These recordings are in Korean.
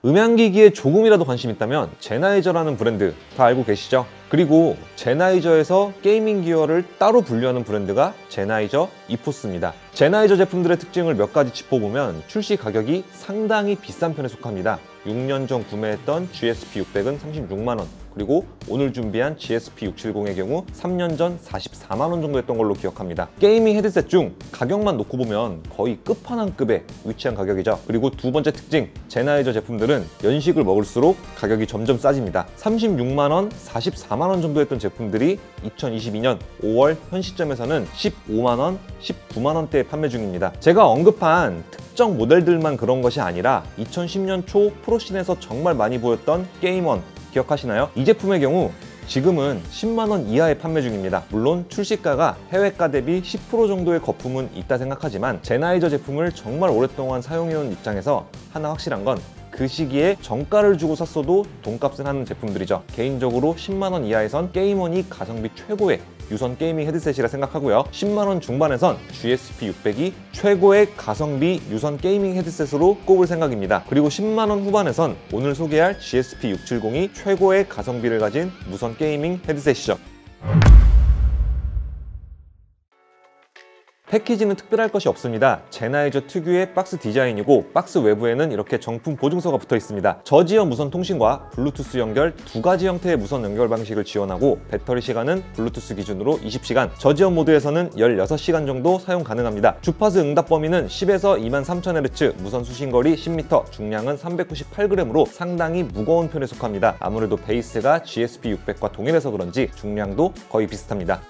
음향기기에 조금이라도 관심 있다면 제나이저라는 브랜드 다 알고 계시죠? 그리고 제나이저에서 게이밍 기어를 따로 분류하는 브랜드가 제나이저 이포스입니다. 제나이저 제품들의 특징을 몇 가지 짚어보면 출시 가격이 상당히 비싼 편에 속합니다. 6년 전 구매했던 GSP600은 36만원, 그리고 오늘 준비한 GSP670의 경우 3년 전 44만원 정도 했던 걸로 기억합니다. 게이밍 헤드셋 중 가격만 놓고 보면 거의 끝판왕급에 위치한 가격이죠. 그리고 두 번째 특징, 제나이저 제품들은 연식을 먹을수록 가격이 점점 싸집니다. 36만원, 44만원 정도 했던 제품들이 2022년 5월 현 시점에서는 15만원, 19만원대에 판매 중입니다. 제가 언급한 특정 모델들만 그런 것이 아니라 2010년 초 프로씬에서 정말 많이 보였던 게임원 기억하시나요? 이 제품의 경우 지금은 10만원 이하에 판매 중입니다. 물론 출시가가 해외가 대비 10% 정도의 거품은 있다 생각하지만 제나이저 제품을 정말 오랫동안 사용해온 입장에서 하나 확실한 건 그 시기에 정가를 주고 샀어도 돈값은 하는 제품들이죠. 개인적으로 10만원 이하에선 게임원이 가성비 최고의 유선 게이밍 헤드셋이라 생각하고요. 10만원 중반에선 GSP600이 최고의 가성비 유선 게이밍 헤드셋으로 꼽을 생각입니다. 그리고 10만원 후반에선 오늘 소개할 GSP670이 최고의 가성비를 가진 무선 게이밍 헤드셋이죠. 패키지는 특별할 것이 없습니다. 제나이저 특유의 박스 디자인이고 박스 외부에는 이렇게 정품 보증서가 붙어 있습니다. 저지연 무선 통신과 블루투스 연결 두 가지 형태의 무선 연결 방식을 지원하고 배터리 시간은 블루투스 기준으로 20시간, 저지연 모드에서는 16시간 정도 사용 가능합니다. 주파수 응답 범위는 10에서 23,000Hz, 무선 수신거리 10m, 중량은 398g으로 상당히 무거운 편에 속합니다. 아무래도 베이스가 GSP600과 동일해서 그런지 중량도 거의 비슷합니다.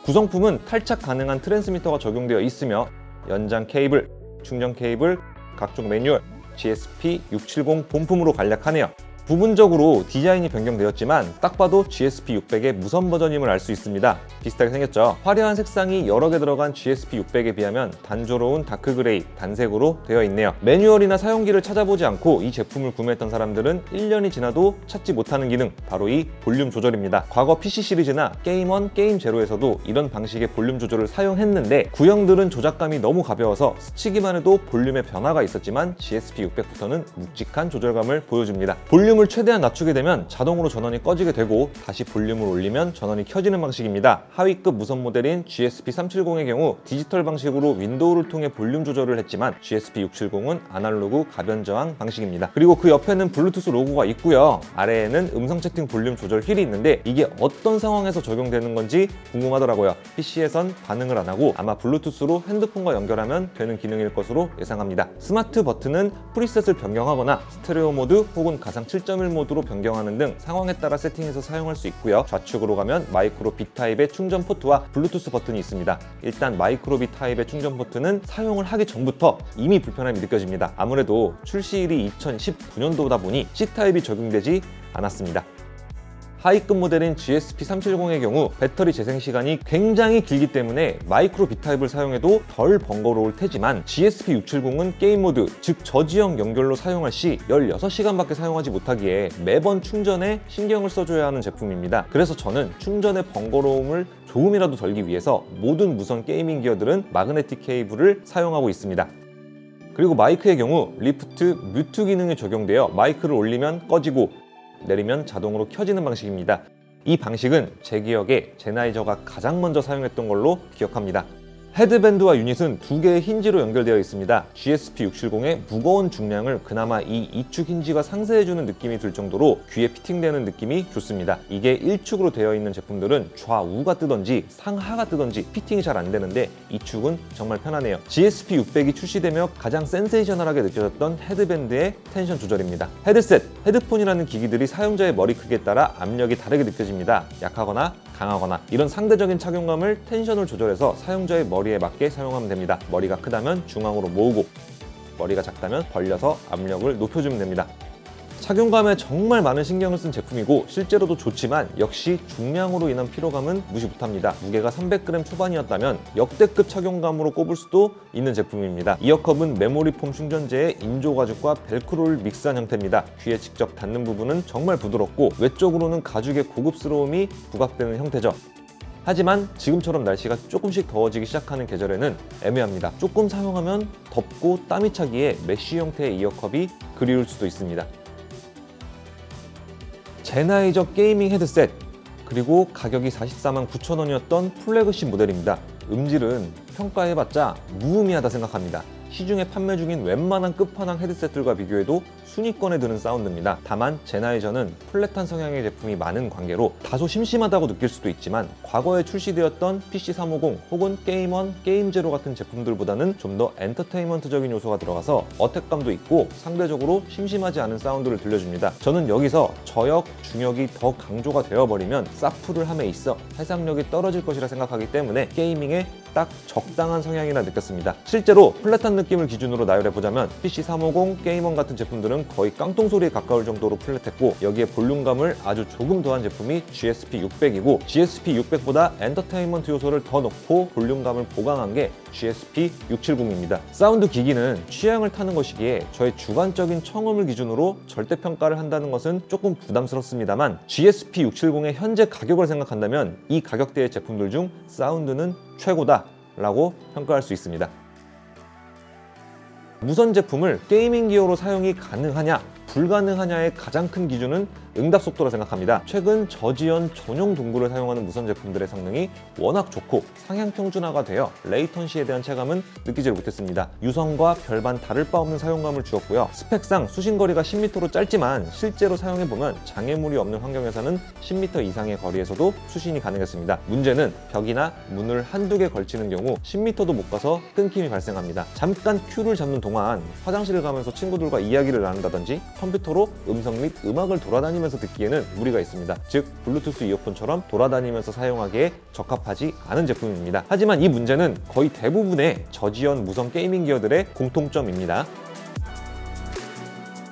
구성품은 탈착 가능한 트랜스미터가 적용되어 있으며 연장 케이블, 충전 케이블, 각종 매뉴얼, GSP670 본품으로 간략하네요. 부분적으로 디자인이 변경되었지만 딱 봐도 GSP600의 무선 버전임을 알 수 있습니다. 비슷하게 생겼죠? 화려한 색상이 여러 개 들어간 GSP600에 비하면 단조로운 다크그레이, 단색으로 되어 있네요. 매뉴얼이나 사용기를 찾아보지 않고 이 제품을 구매했던 사람들은 1년이 지나도 찾지 못하는 기능, 바로 이 볼륨 조절입니다. 과거 PC 시리즈나 게임1, 게임0에서도 이런 방식의 볼륨 조절을 사용했는데 구형들은 조작감이 너무 가벼워서 스치기만 해도 볼륨의 변화가 있었지만 GSP600부터는 묵직한 조절감을 보여줍니다. 볼륨을 최대한 낮추게 되면 자동으로 전원이 꺼지게 되고 다시 볼륨을 올리면 전원이 켜지는 방식입니다. 하위급 무선 모델인 GSP370의 경우 디지털 방식으로 윈도우를 통해 볼륨 조절을 했지만 GSP670은 아날로그 가변 저항 방식입니다. 그리고 그 옆에는 블루투스 로고가 있고요. 아래에는 음성 채팅 볼륨 조절 휠이 있는데 이게 어떤 상황에서 적용되는 건지 궁금하더라고요. PC에선 반응을 안 하고 아마 블루투스로 핸드폰과 연결하면 되는 기능일 것으로 예상합니다. 스마트 버튼은 프리셋을 변경하거나 스테레오 모드 혹은 가상 7.1 모드로 변경하는 등 상황에 따라 세팅해서 사용할 수 있고요. 좌측으로 가면 마이크로 B 타입의 충전 포트와 블루투스 버튼이 있습니다. 일단 마이크로 B 타입의 충전 포트는 사용을 하기 전부터 이미 불편함이 느껴집니다. 아무래도 출시일이 2019년도다 보니 C 타입이 적용되지 않았습니다. 하위급 모델인 GSP370의 경우 배터리 재생 시간이 굉장히 길기 때문에 마이크로 B타입을 사용해도 덜 번거로울 테지만 GSP670은 게임 모드, 즉 저지형 연결로 사용할 시 16시간밖에 사용하지 못하기에 매번 충전에 신경을 써줘야 하는 제품입니다. 그래서 저는 충전의 번거로움을 조금이라도 덜기 위해서 모든 무선 게이밍 기어들은 마그네틱 케이블을 사용하고 있습니다. 그리고 마이크의 경우 리프트, 뮤트 기능이 적용되어 마이크를 올리면 꺼지고 내리면 자동으로 켜지는 방식입니다. 이 방식은 제 기억에 제나이저가 가장 먼저 사용했던 걸로 기억합니다. 헤드밴드와 유닛은 두 개의 힌지로 연결되어 있습니다. GSP670의 무거운 중량을 그나마 이 2축 힌지가 상쇄해주는 느낌이 들 정도로 귀에 피팅되는 느낌이 좋습니다. 이게 1축으로 되어 있는 제품들은 좌우가 뜨던지 상하가 뜨던지 피팅이 잘 안 되는데 2축은 정말 편하네요. GSP600이 출시되며 가장 센세이셔널하게 느껴졌던 헤드밴드의 텐션 조절입니다. 헤드셋, 헤드폰이라는 기기들이 사용자의 머리 크기에 따라 압력이 다르게 느껴집니다. 약하거나 강하거나 이런 상대적인 착용감을 텐션을 조절해서 사용자의 머리에 맞게 사용하면 됩니다. 머리가 크다면 중앙으로 모으고 머리가 작다면 벌려서 압력을 높여주면 됩니다. 착용감에 정말 많은 신경을 쓴 제품이고 실제로도 좋지만 역시 중량으로 인한 피로감은 무시 못합니다. 무게가 300g 초반이었다면 역대급 착용감으로 꼽을 수도 있는 제품입니다. 이어컵은 메모리 폼 충전재에 인조 가죽과 벨크로를 믹스한 형태입니다. 귀에 직접 닿는 부분은 정말 부드럽고 외적으로는 가죽의 고급스러움이 부각되는 형태죠. 하지만 지금처럼 날씨가 조금씩 더워지기 시작하는 계절에는 애매합니다. 조금 사용하면 덥고 땀이 차기에 메쉬 형태의 이어컵이 그리울 수도 있습니다. 제나이저 게이밍 헤드셋, 그리고 가격이 44만 9천 원이었던 플래그십 모델입니다. 음질은 평가해봤자 무의미하다 생각합니다. 시중에 판매 중인 웬만한 끝판왕 헤드셋들과 비교해도 순위권에 드는 사운드입니다. 다만 제나이저는 플랫한 성향의 제품이 많은 관계로 다소 심심하다고 느낄 수도 있지만 과거에 출시되었던 PC350 혹은 게임원, 게임제로 같은 제품들보다는 좀 더 엔터테인먼트적인 요소가 들어가서 어택감도 있고 상대적으로 심심하지 않은 사운드를 들려줍니다. 저는 여기서 저역, 중역이 더 강조가 되어버리면 사프를 함에 있어 해상력이 떨어질 것이라 생각하기 때문에 게이밍에 딱 적당한 성향이라 느꼈습니다. 실제로 플랫한 느낌을 기준으로 나열해보자면 PC350, 게임원 같은 제품들은 거의 깡통소리에 가까울 정도로 플랫했고 여기에 볼륨감을 아주 조금 더한 제품이 GSP600이고 GSP600보다 엔터테인먼트 요소를 더 넣고 볼륨감을 보강한 게 GSP670입니다. 사운드 기기는 취향을 타는 것이기에 저의 주관적인 청음을 기준으로 절대평가를 한다는 것은 조금 부담스럽습니다만 GSP670의 현재 가격을 생각한다면 이 가격대의 제품들 중 사운드는 최고다 라고 평가할 수 있습니다. 무선 제품을 게이밍 기어로 사용이 가능하냐 불가능하냐의 가장 큰 기준은 응답 속도라 생각합니다. 최근 저지연 전용 동굴을 사용하는 무선 제품들의 성능이 워낙 좋고 상향 평준화가 되어 레이턴시에 대한 체감은 느끼지 못했습니다. 유선과 별반 다를 바 없는 사용감을 주었고요. 스펙상 수신거리가 10m로 짧지만 실제로 사용해보면 장애물이 없는 환경에서는 10m 이상의 거리에서도 수신이 가능했습니다. 문제는 벽이나 문을 한두 개 걸치는 경우 10m도 못 가서 끊김이 발생합니다. 잠깐 큐를 잡는 동안 화장실을 가면서 친구들과 이야기를 나눈다든지 컴퓨터로 음성 및 음악을 돌아다니면서 듣기에는 무리가 있습니다. 즉 블루투스 이어폰처럼 돌아다니면서 사용하기에 적합하지 않은 제품입니다. 하지만 이 문제는 거의 대부분의 저지연 무선 게이밍 기어들의 공통점입니다.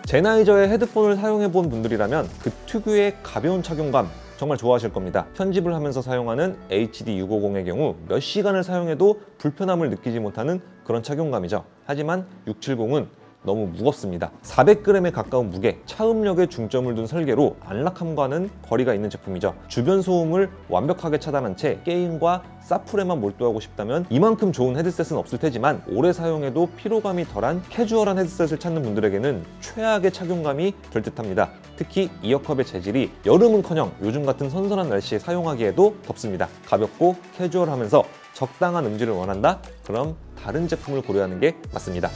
제나이저의 헤드폰을 사용해본 분들이라면 그 특유의 가벼운 착용감 정말 좋아하실 겁니다. 편집을 하면서 사용하는 HD650의 경우 몇 시간을 사용해도 불편함을 느끼지 못하는 그런 착용감이죠. 하지만 670은 너무 무겁습니다. 400g에 가까운 무게, 차음력에 중점을 둔 설계로 안락함과는 거리가 있는 제품이죠. 주변 소음을 완벽하게 차단한 채 게임과 사풀에만 몰두하고 싶다면 이만큼 좋은 헤드셋은 없을 테지만 오래 사용해도 피로감이 덜한 캐주얼한 헤드셋을 찾는 분들에게는 최악의 착용감이 될 듯합니다. 특히 이어컵의 재질이 여름은커녕 요즘 같은 선선한 날씨에 사용하기에도 덥습니다. 가볍고 캐주얼하면서 적당한 음질을 원한다? 그럼 다른 제품을 고려하는 게 맞습니다.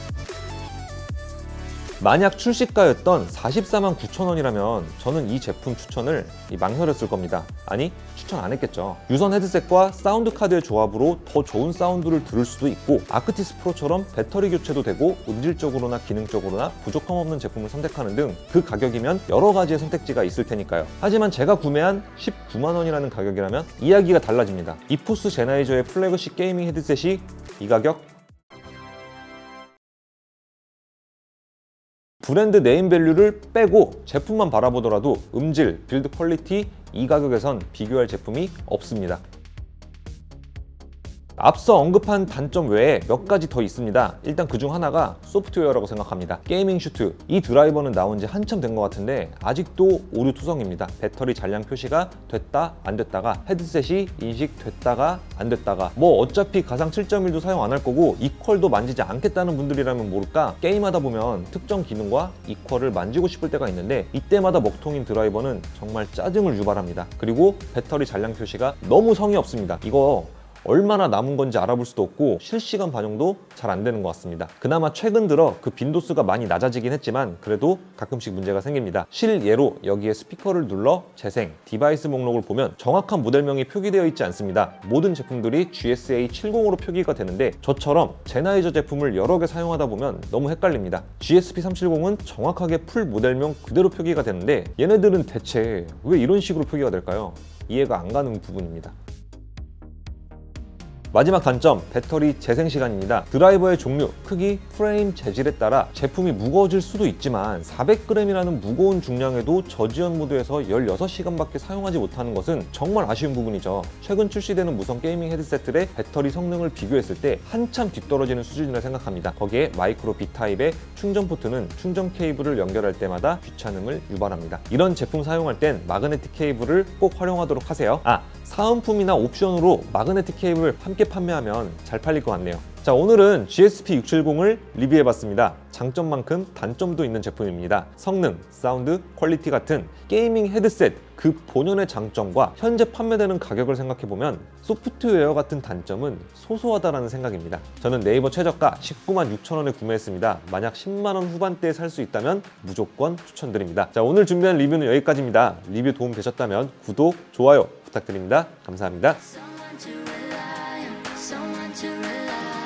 만약 출시가였던 44만 9천 원이라면 저는 이 제품 추천을 망설였을 겁니다. 아니, 추천 안 했겠죠. 유선 헤드셋과 사운드 카드의 조합으로 더 좋은 사운드를 들을 수도 있고 아크티스 프로처럼 배터리 교체도 되고 음질적으로나 기능적으로나 부족함 없는 제품을 선택하는 등 그 가격이면 여러 가지의 선택지가 있을 테니까요. 하지만 제가 구매한 19만 원이라는 가격이라면 이야기가 달라집니다. 이포스 제나이저의 플래그십 게이밍 헤드셋이 이 가격? 브랜드 네임밸류를 빼고 제품만 바라보더라도 음질, 빌드 퀄리티 이 가격에선 비교할 제품이 없습니다. 앞서 언급한 단점 외에 몇 가지 더 있습니다. 일단 그중 하나가 소프트웨어라고 생각합니다. 게이밍 슈트, 이 드라이버는 나온 지 한참 된 것 같은데 아직도 오류투성입니다. 배터리 잔량 표시가 됐다 안 됐다가 헤드셋이 인식됐다가 안 됐다가 뭐 어차피 가상 7.1도 사용 안 할 거고 이퀄도 만지지 않겠다는 분들이라면 모를까 게임하다 보면 특정 기능과 이퀄을 만지고 싶을 때가 있는데 이때마다 먹통인 드라이버는 정말 짜증을 유발합니다. 그리고 배터리 잔량 표시가 너무 성의 없습니다. 이거 얼마나 남은 건지 알아볼 수도 없고 실시간 반영도 잘 안 되는 것 같습니다. 그나마 최근 들어 그 빈도수가 많이 낮아지긴 했지만 그래도 가끔씩 문제가 생깁니다. 실예로 여기에 스피커를 눌러 재생, 디바이스 목록을 보면 정확한 모델명이 표기되어 있지 않습니다. 모든 제품들이 GSA70으로 표기가 되는데 저처럼 제나이저 제품을 여러 개 사용하다 보면 너무 헷갈립니다. GSP370은 정확하게 풀 모델명 그대로 표기가 되는데 얘네들은 대체 왜 이런 식으로 표기가 될까요? 이해가 안 가는 부분입니다. 마지막 단점, 배터리 재생 시간입니다. 드라이버의 종류, 크기, 프레임 재질에 따라 제품이 무거워질 수도 있지만 400g이라는 무거운 중량에도 저지연 모드에서 16시간밖에 사용하지 못하는 것은 정말 아쉬운 부분이죠. 최근 출시되는 무선 게이밍 헤드셋들의 배터리 성능을 비교했을 때 한참 뒤떨어지는 수준이라 생각합니다. 거기에 마이크로 B타입의 충전 포트는 충전 케이블을 연결할 때마다 귀찮음을 유발합니다. 이런 제품 사용할 땐 마그네틱 케이블을 꼭 활용하도록 하세요. 사은품이나 옵션으로 마그네틱 케이블 함께 판매하면 잘 팔릴 것 같네요. 자, 오늘은 GSP670을 리뷰해봤습니다. 장점만큼 단점도 있는 제품입니다. 성능, 사운드, 퀄리티 같은 게이밍 헤드셋 그 본연의 장점과 현재 판매되는 가격을 생각해보면 소프트웨어 같은 단점은 소소하다라는 생각입니다. 저는 네이버 최저가 196,000원에 구매했습니다. 만약 10만원 후반대에 살 수 있다면 무조건 추천드립니다. 자, 오늘 준비한 리뷰는 여기까지입니다. 리뷰 도움 되셨다면 구독, 좋아요 부탁드립니다. 감사합니다. Someone to rely on, someone to rely on.